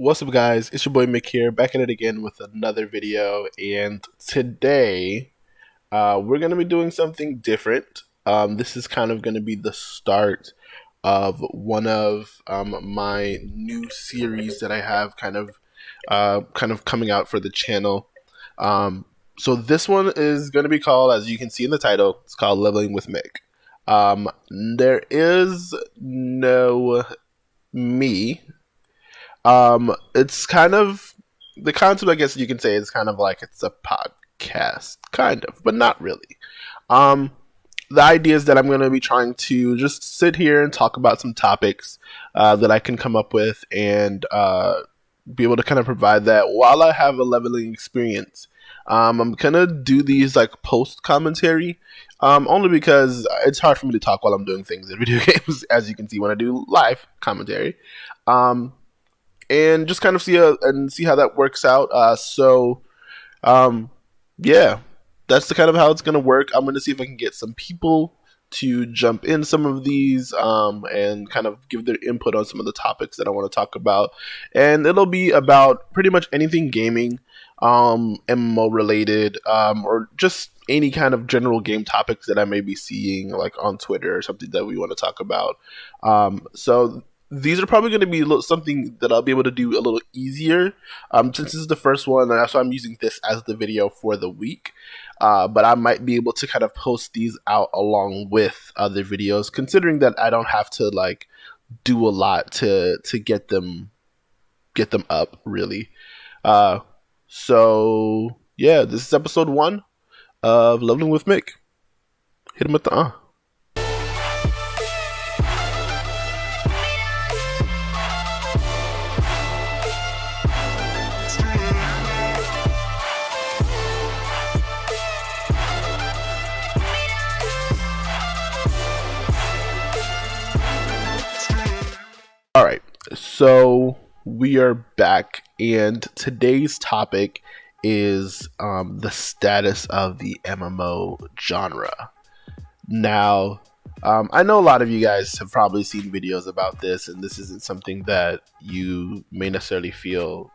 What's up, guys? It's your boy Mick here, back at it again with another video. And today, we're going to be doing something different. This is kind of going to be the start of one of my new series that I have kind of coming out for the channel. So this one is going to be called, as you can see in the title, it's called Leveling with Mick. There is no me. It's kind of the concept, I guess you can say, is kind of like it's a podcast, kind of, but not really. The idea is that I'm going to be trying to just sit here and talk about some topics that I can come up with and be able to kind of provide that while I have a leveling experience. I'm gonna do these like post commentary, only because it's hard for me to talk while I'm doing things in video games, as you can see when I do live commentary. And just kind of see how that works out. Yeah, that's the kind of how it's gonna work. I'm gonna see if I can get some people to jump in some of these and kind of give their input on some of the topics that I want to talk about. And it'll be about pretty much anything gaming, MMO related, or just any kind of general game topics that I may be seeing like on Twitter or something that we want to talk about. So these are probably going to be something that I'll be able to do a little easier, since this is the first one, and that's why I'm using this as the video for the week. But I might be able to kind of post these out along with other videos, considering that I don't have to like do a lot to get them up, really. So yeah, this is episode 1 of Leveling with Mick. Hit him with the Alright, so we are back, and today's topic is the status of the MMO genre. Now, I know a lot of you guys have probably seen videos about this, and this isn't something that you may necessarily feel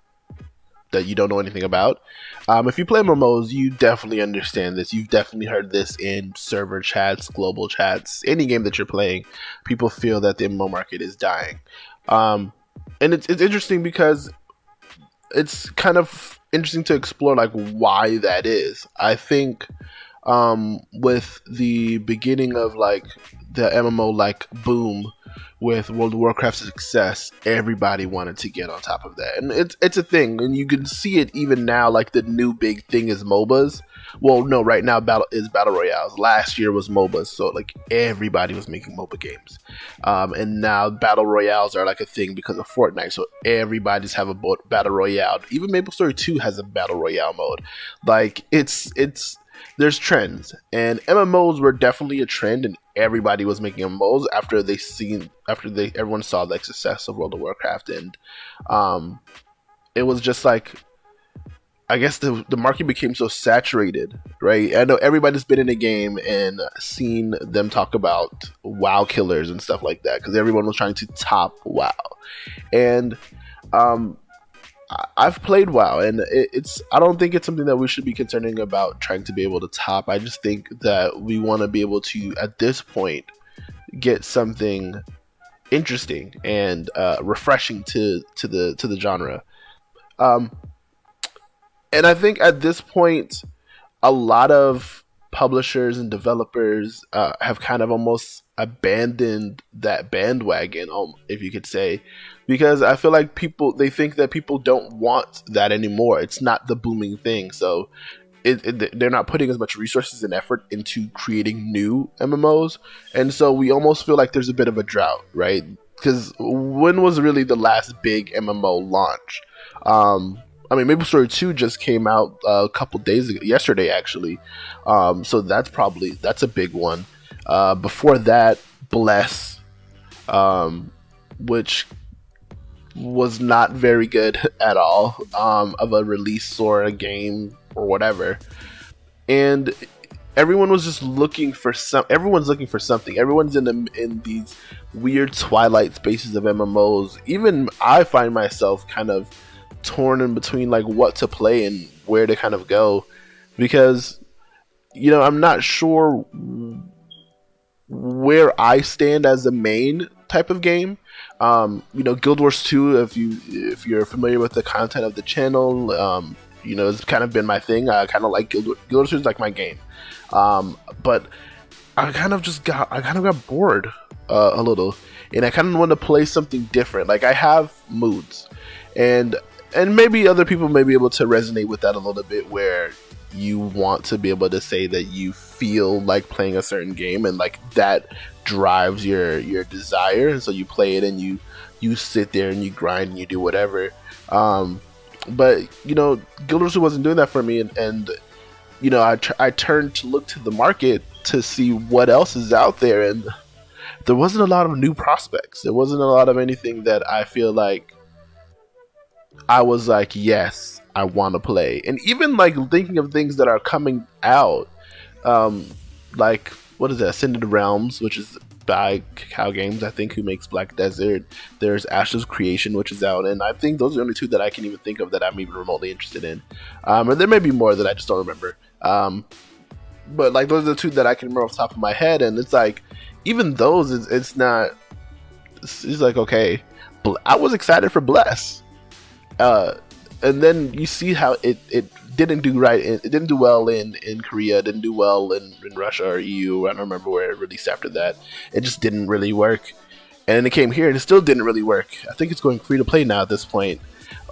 that you don't know anything about. If you play MMOs, you definitely understand this. You've definitely heard this in server chats, global chats, any game that you're playing. People feel that the MMO market is dying. And it's interesting because it's kind of interesting to explore like why that is. I think with the beginning of like the MMO like boom with World of Warcraft's success, everybody wanted to get on top of that, and it's a thing, and you can see it even now. Like the new big thing is MOBAs. Well, no, right now battle royales. Last year was MOBAs, so like everybody was making MOBA games, and now battle royales are like a thing because of Fortnite. So everybody's have a battle royale. Even MapleStory 2 has a battle royale mode. Like there's trends, and MMOs were definitely a trend, and everybody was making MMOs after everyone saw the success of World of Warcraft, and it was just like, I guess the market became so saturated, right? I know everybody's been in a game and seen them talk about WoW killers and stuff like that, because everyone was trying to top WoW, and I've played WoW, and I don't think it's something that we should be concerning about trying to be able to top. I just think that we want to be able to, at this point, get something interesting and refreshing to the genre. And I think at this point, a lot of publishers and developers have kind of almost abandoned that bandwagon, if you could say, because I feel like they think that people don't want that anymore. It's not the booming thing, so they're not putting as much resources and effort into creating new MMOs, and so we almost feel like there's a bit of a drought, right? Because when was really the last big MMO launch? I mean, MapleStory 2 just came out a couple days ago, yesterday actually. So that's a big one. Before that, Bless, which was not very good at all, of a release or a game or whatever. And everyone was just looking for everyone's looking for something. Everyone's in these weird twilight spaces of MMOs. Even I find myself kind of torn in between like what to play and where to kind of go, because I'm not sure where I stand as a main type of game. Guild Wars 2, if you're familiar with the content of the channel, it's kind of been my thing. I kind of like Guild Wars 2 is like my game. But I kind of got bored a little, and I kind of want to play something different. Like, I have moods, and maybe other people may be able to resonate with that a little bit, where you want to be able to say that you feel like playing a certain game, and like that drives your desire, and so you play it and you sit there and you grind and you do whatever. But Guild Wars 2 wasn't doing that for me, and I turned to look to the market to see what else is out there, and there wasn't a lot of new prospects. There wasn't a lot of anything that I feel like I was like, yes, I want to play. And even like thinking of things that are coming out, like, what is that? Ascended Realms, which is by Cow Games, I think, who makes Black Desert. There's Ash's Creation, which is out, and I think those are the only two that I can even think of that I'm even remotely interested in. And there may be more that I just don't remember. But like, those are the two that I can remember off the top of my head, and it's like, even those, it's like, okay, I was excited for Bless. And then you see how it didn't do right. It didn't do well in Korea. It didn't do well in Russia or EU. I don't remember where it released after that. It just didn't really work. And then it came here and it still didn't really work. I think it's going free to play now at this point.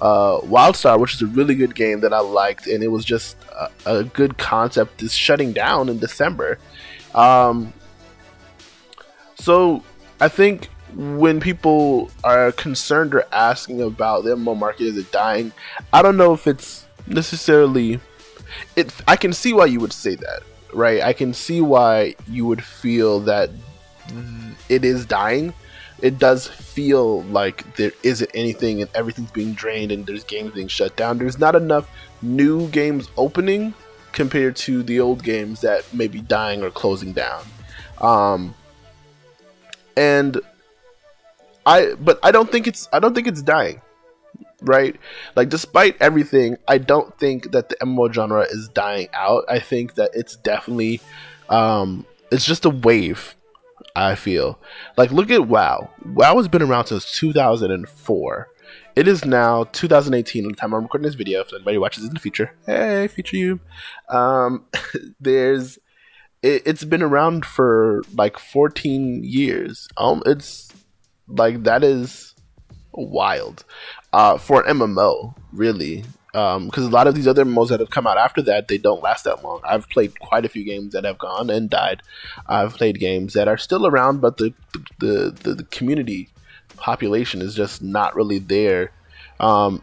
Wildstar, which is a really good game that I liked, and it was just a good concept, is shutting down in December. So I think when people are concerned or asking about the MMO market, is it dying? I don't know if it's necessarily. I can see why you would say that, right? I can see why you would feel that it is dying. It does feel like there isn't anything, and everything's being drained, and there's games being shut down. There's not enough new games opening compared to the old games that may be dying or closing down. But I don't think it's dying, right? Like, despite everything, I don't think that the MMO genre is dying out. I think that it's definitely, it's just a wave. I feel like, look at WoW. WoW has been around since 2004. It is now 2018 at the time I'm recording this video. If anybody watches this in the future, hey, future you. It's been around for like 14 years. It's like, that is wild for an MMO, really. Because a lot of these other MMOs that have come out after that, they don't last that long. I've played quite a few games that have gone and died. I've played games that are still around, but the community population is just not really there. And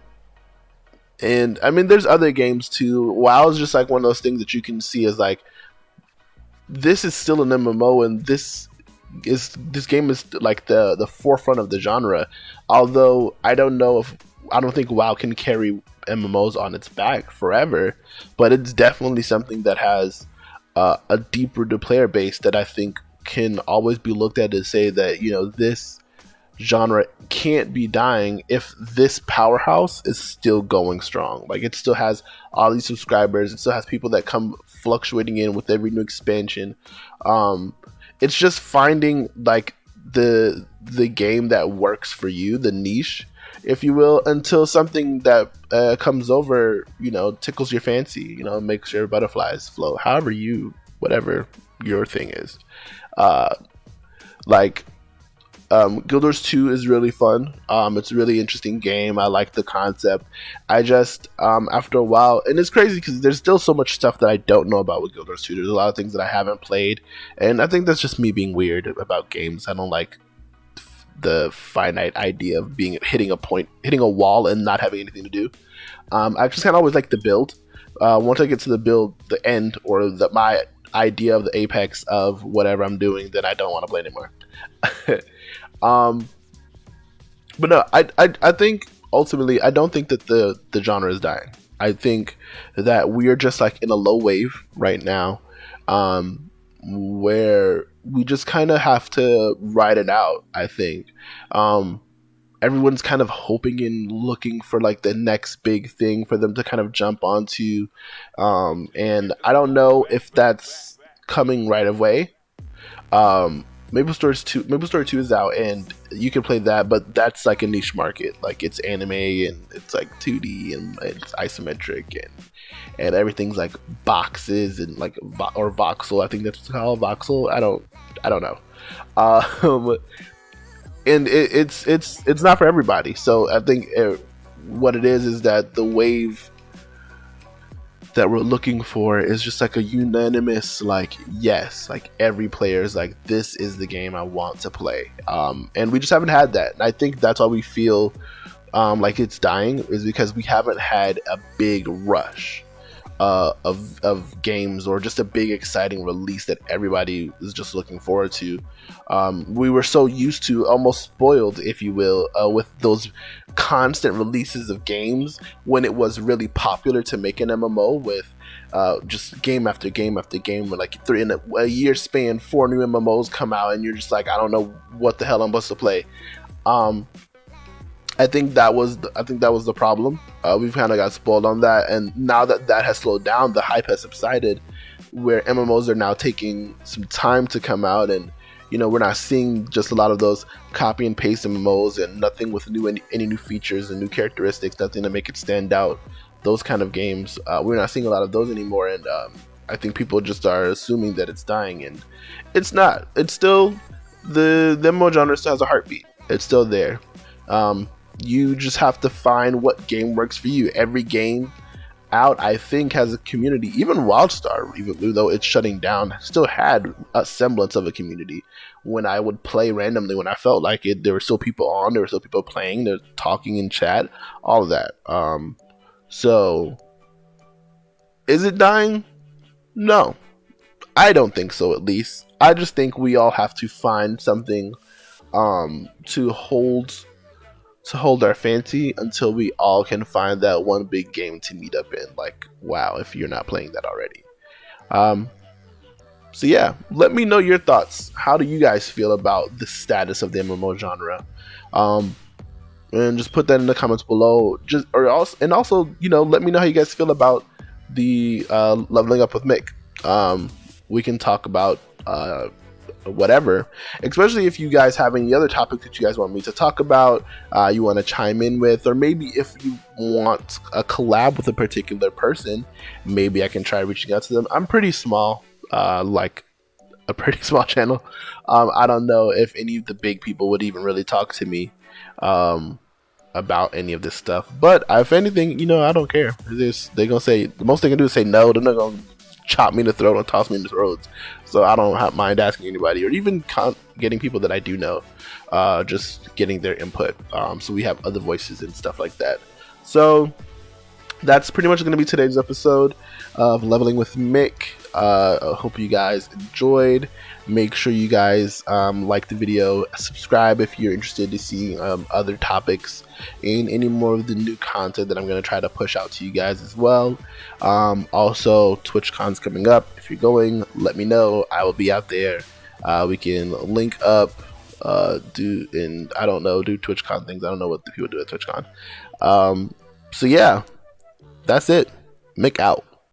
I mean, there's other games too. WoW is just like one of those things that you can see as like, this is still an MMO, and this game is like the forefront of the genre. Although I don't think WoW can carry MMOs on its back forever, but it's definitely something that has a deeper player base that I think can always be looked at to say that, this genre can't be dying if this powerhouse is still going strong. Like, it still has all these subscribers, it still has people that come fluctuating in with every new expansion. It's just finding like the game that works for you, the niche, if you will, until something that comes over, tickles your fancy, makes your butterflies float, whatever your thing is. Guild Wars 2 is really fun. It's a really interesting game. I like the concept. I just, after a while, and it's crazy because there's still so much stuff that I don't know about with Guild Wars 2. There's a lot of things that I haven't played, and I think that's just me being weird about games. I don't like the finite idea of hitting a wall and not having anything to do. I just kind of always like the build. Once I get to the end, or my idea of the apex of whatever I'm doing, then I don't want to play anymore. But no, I think ultimately, I don't think that the genre is dying. I think that we are just like in a low wave right now. where we just kind of have to ride it out. I think everyone's kind of hoping and looking for like the next big thing for them to kind of jump onto, and I don't know if that's coming right away. Maple Story 2 is out and you can play that, but that's like a niche market. Like it's anime and it's like 2D and it's isometric and everything's like boxes and like or voxel. I think that's called voxel. I don't know. And it's not for everybody. So I think what it is that the wave that we're looking for is just like a unanimous like yes, like every player is like, this is the game I want to play, and we just haven't had that. And I think that's why we feel like it's dying, is because we haven't had a big rush of games or just a big exciting release that everybody is just looking forward to. We were so used to, almost spoiled if you will, with those constant releases of games when it was really popular to make an MMO with just game after game after game, where like in a year span 4 new MMOs come out and you're just like, I don't know what the hell I'm supposed to play. I think that was the problem. We've kind of got spoiled on that, and now that has slowed down, the hype has subsided, where MMOs are now taking some time to come out, and we're not seeing just a lot of those copy and paste MMOs and nothing with any new features and new characteristics, nothing to make it stand out. Those kind of games, we're not seeing a lot of those anymore, and I think people just are assuming that it's dying, and it's not. It's still the MMO genre still has a heartbeat. It's still there. You just have to find what game works for you. Every game out, I think, has a community. Even WildStar, even though it's shutting down, still had a semblance of a community. When I would play randomly, when I felt like it, there were still people on, there were still people playing, they're talking in chat, all of that. So, is it dying? No, I don't think so, at least. I just think we all have to find something to hold our fancy until we all can find that one big game to meet up in. Like, wow, if you're not playing that already. So yeah, let me know your thoughts. How do you guys feel about the status of the MMO genre? And just put that in the comments below. Also, let me know how you guys feel about the leveling up with Mikk. We can talk about whatever, especially if you guys have any other topic that you guys want me to talk about, you want to chime in with, or maybe if you want a collab with a particular person, maybe I can try reaching out to them. I'm pretty small, like a pretty small channel. I don't know if any of the big people would even really talk to me about any of this stuff, but if anything, I don't care. They're gonna say, the most they can do is say no. They're not gonna chop me in the throat and toss me in the roads. So I don't mind asking anybody, or even getting people that I do know, just getting their input. So we have other voices and stuff like that. So that's pretty much going to be today's episode of Leveling with Mikk. I hope you guys enjoyed. Make sure you guys like the video, subscribe if you're interested to see other topics and any more of the new content that I'm going to try to push out to you guys as well. Also, TwitchCon's coming up. If you're going, let me know. I will be out there. We can link up, do TwitchCon things. I don't know what the people do at TwitchCon. So yeah, that's it. Mikk out.